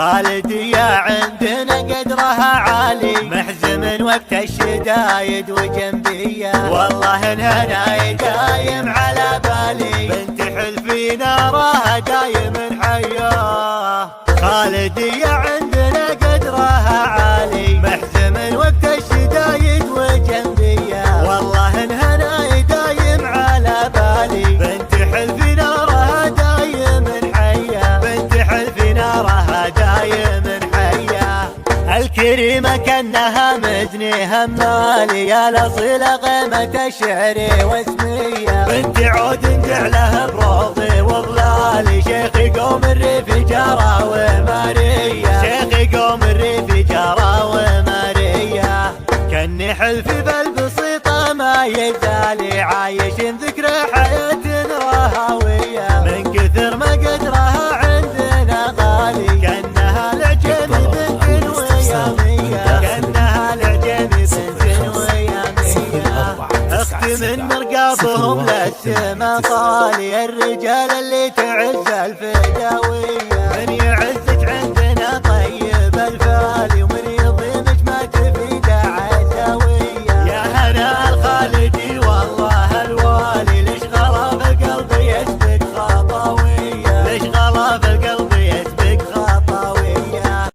خالدية عندنا قدرها عالي، محزم وقت الشدايد وجنبية، والله انها دايم على بالي، بنت حلفي نارها دايم حياه. خالدية عندنا قدرها عالي، محزم وقت الشدايد وجنبية، والله انها دايم على بالي، بنت حلفي نارها دايم حياه، بنت حلفي نارها دايم حياه. الكريمة كأنها مدني همالي، يا لصيلة قيمة الشعر واسمية، بنت عود جعلها بروضي وظلالي، شيخي قوم الريف جارة ومارية، شيخي قوم الريف جارة ومارية. كأني حلفي بالبسيطة ما يزالي، عايش ذكرى حياة رهاوية، من كثر ما قدرها عندنا غالي، كأنها العجمي بنت ويامية، كأنها العجمي بنت ويامية. اختي من مرقابهم للسما طالي، الرجال اللي تعز الفداوية، من يعزك عند